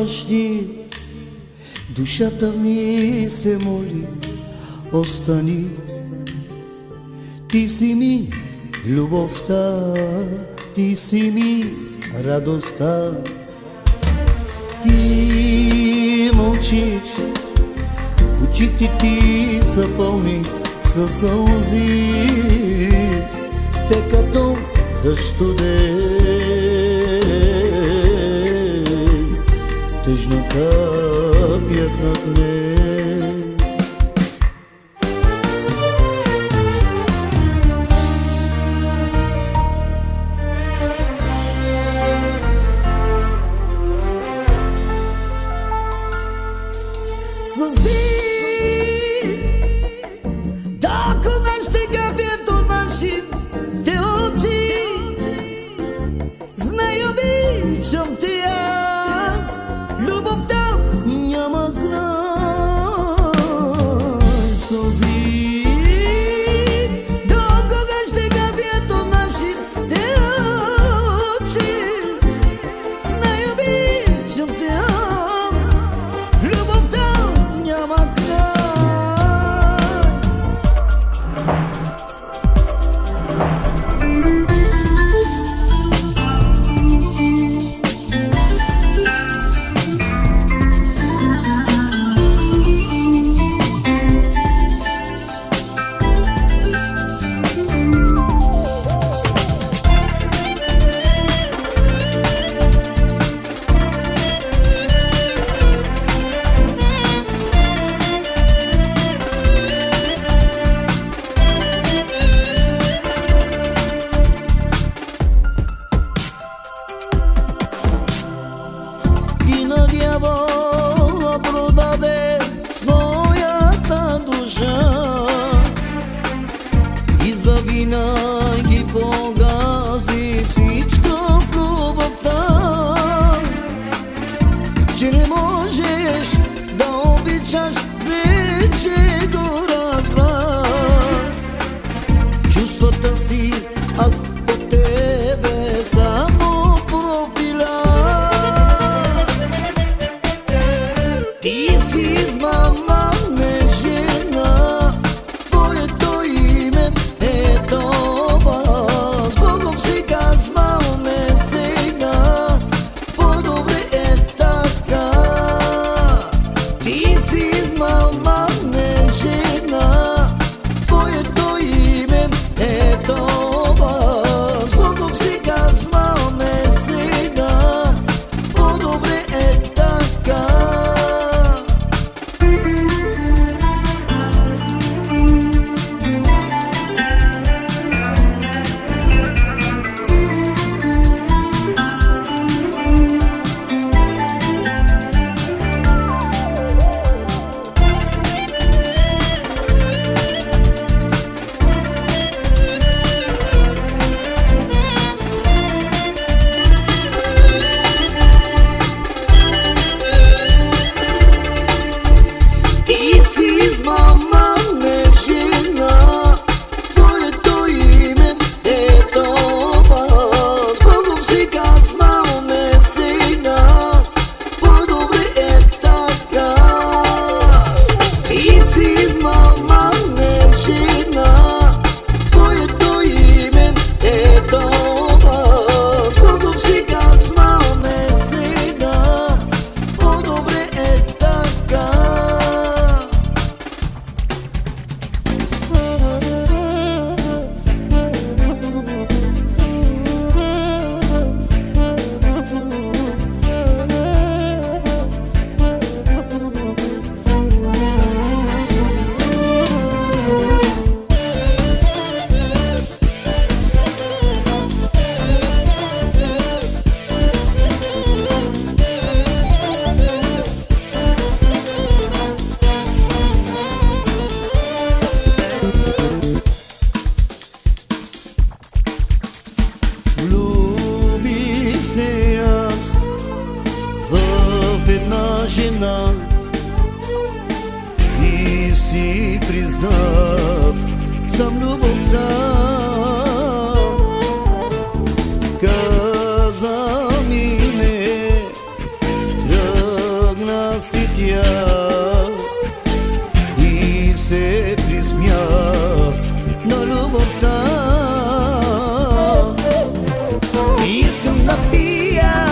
бащи, душата ми се моли, остани. Ти си ми любовта, ти си ми радостта. Ти мълчиш, очите ти са пълни със сълзи, те като дъжд студен, тъжно капят над мен. Сълзи, докога ще капят от нашите очи, знай обичам те аз, любовта няма край. Сълзи, докога ще капят от нашите очи, знай обичам те аз, любовта няма край. И на дявола продаде своята душа и завинаги погази всичко в любовта, че не можеш да обичаш вече до разбрах чувствата си, аз по тебе само пропилях. Ти си измамна жена, твоето име е това. С Богом си казваме сега, по-добре е така. Ти си измамна жена, твоето име е това. С Богом си казваме сега, по-добре е така. Жена и си признах сам любовта. Каза ми не си тя и се присмя на любовта. Искам да пия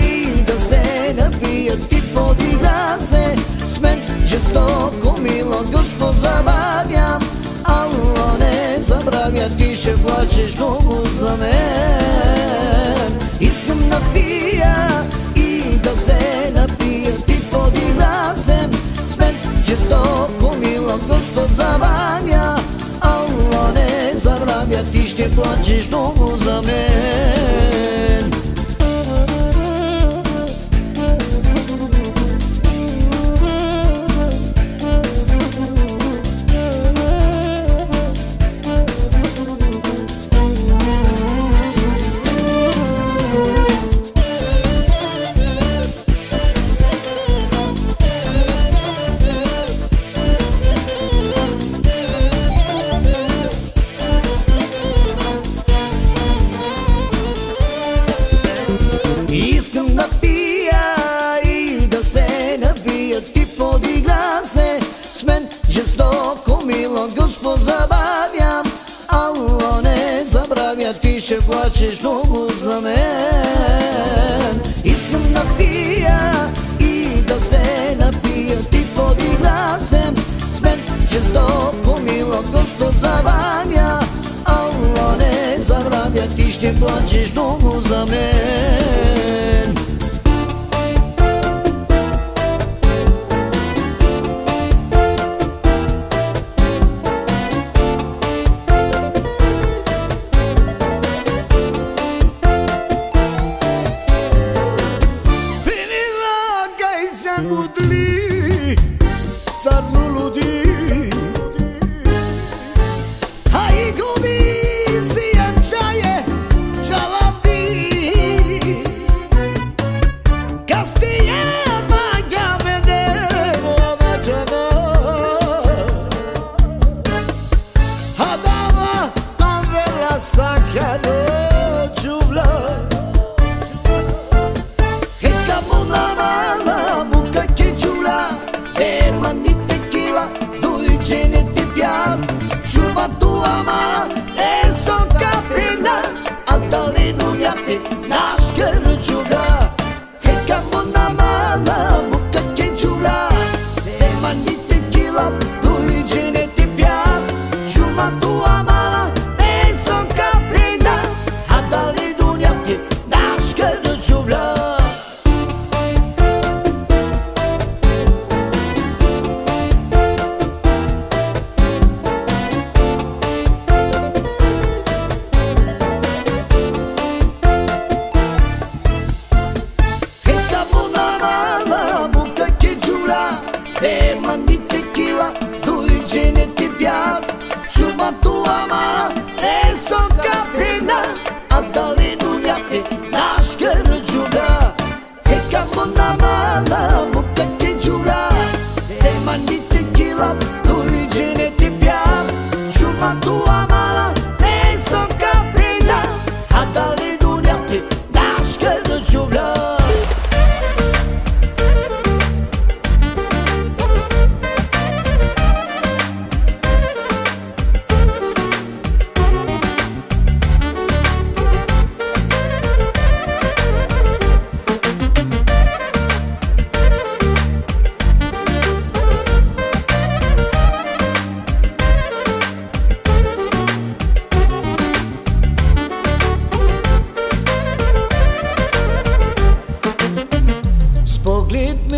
и да се напия, ти подигра се с мен жестоко, мило, Господ забавя. Ало, не забравя, ти ще плачеш много за мен. Искам да пия и да се напия, ти подигра се с мен жестоко, мило, Господ забавя. Ало, не забравя, ти ще плачеш много за мен. Искам да пия и да се напия, ти подигра се с мен жестоко, мило, Господ забавя. Ало, не забравя, ти ще плачеш много за мен. Искам да пия и да се напия, ти подигра се с мен жестоко, мило, Господ забавя. Ало, не забравя, ти ще плачеш много за мен.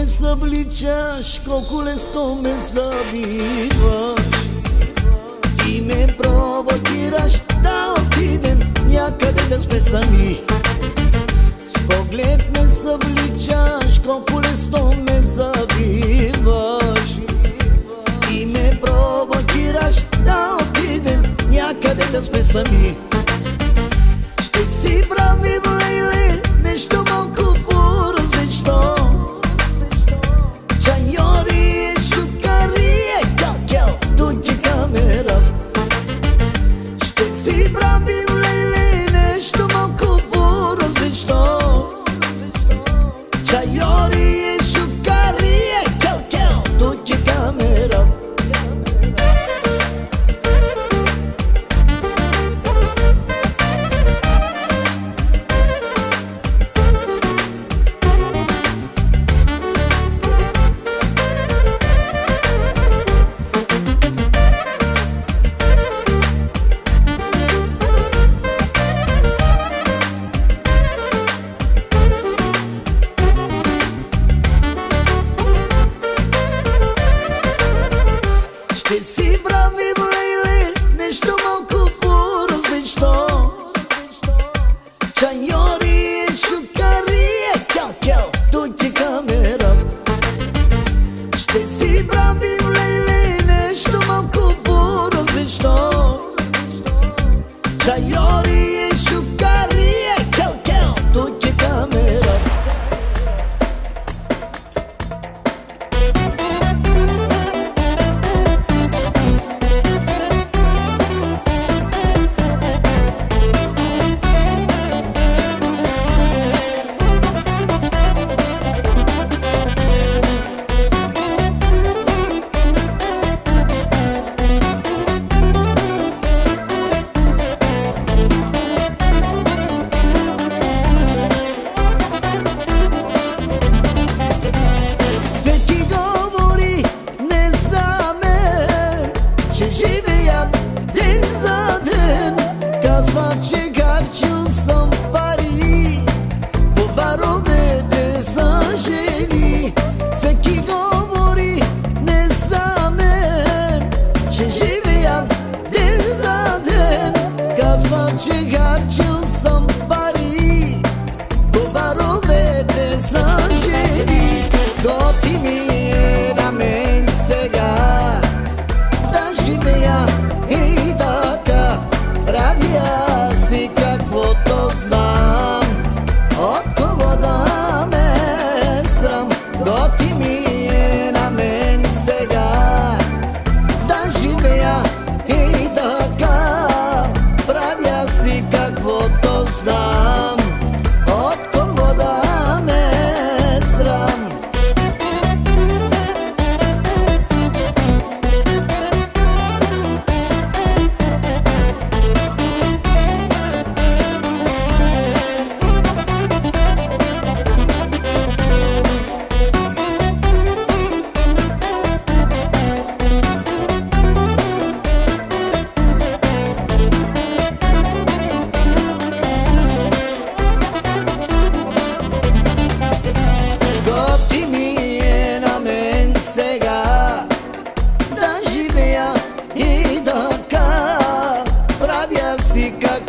Събличаш, колко лесно ме забиваш и ме провокираш да отидем някъде да сме сами. С поглед ме събличаш, колко лесно ме забиваш и ме провокираш да отидем някъде да сме сами. Ще си правим, леле, нещо малко по-различно. Чайори и шукария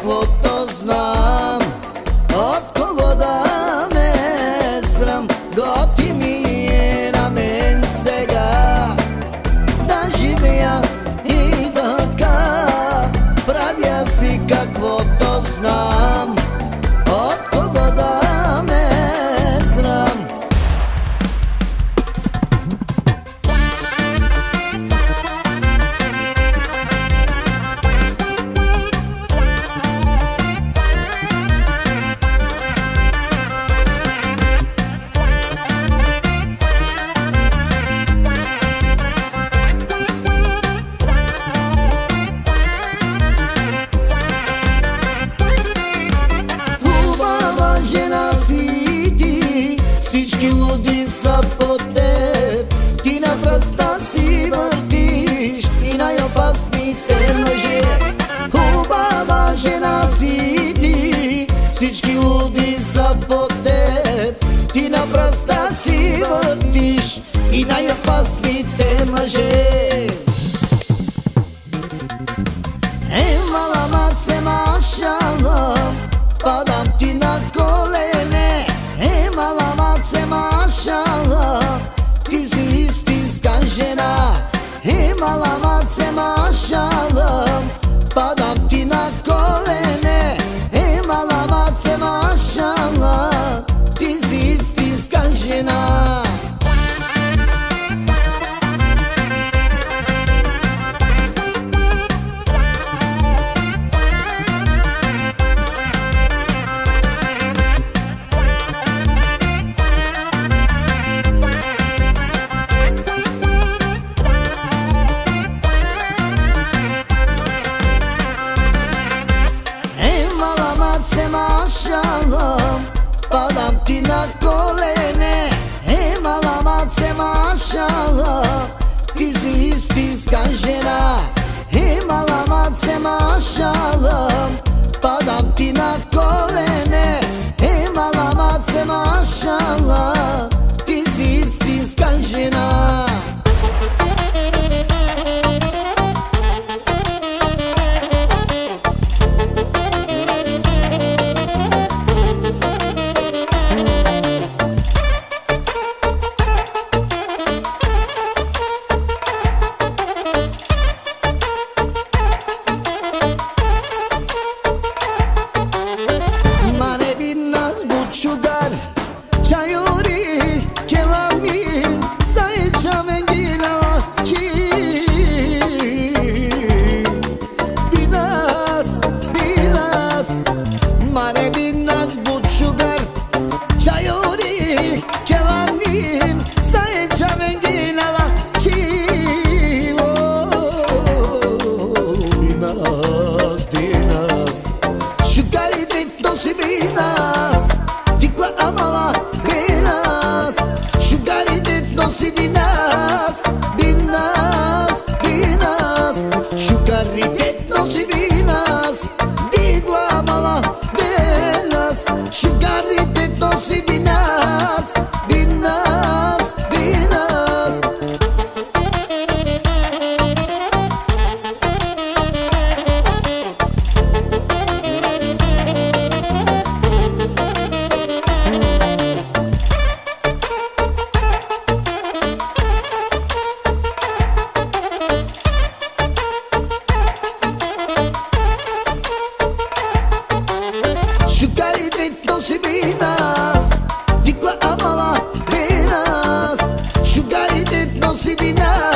каквото знам. От кого да ме срам, готи ми е на мен сега. Да живея и така, правя си каквото знам. От кого да ме срам. Всички луди са по теб, ти на пръста си въртиш и най-опасните мъже. Хубава жена си ти, всички луди са по теб, ти на пръста си въртиш и най-опасните мъже. Мала маце машала, падам ти на колене. Мала маце машала, ти си истинска жена. Мала маце машала, падам ти на колене. Мала маце машала, ти си истинска жена. Машала, падам ти на колене. Мала маце машала, ти си истинска жена. Мала маце машала, падам ти на колене. Мала маце машала, ти си истинска жена. Sugar, çayuri, kelamin, sayıca mengila, çi. Bilas, mare binas but sugar, çayuri, kelamin, sayıca mengila, çi. Binas, sugar idit dosi binas. Amala binas, sugar idit nosi binas, binas, binas, sugar idit nosi binas, digla amala binas, sugar idit nosi binas, binas, binas. Sugar idit nosi binas, digla amala binas, sugar idit nosi binas.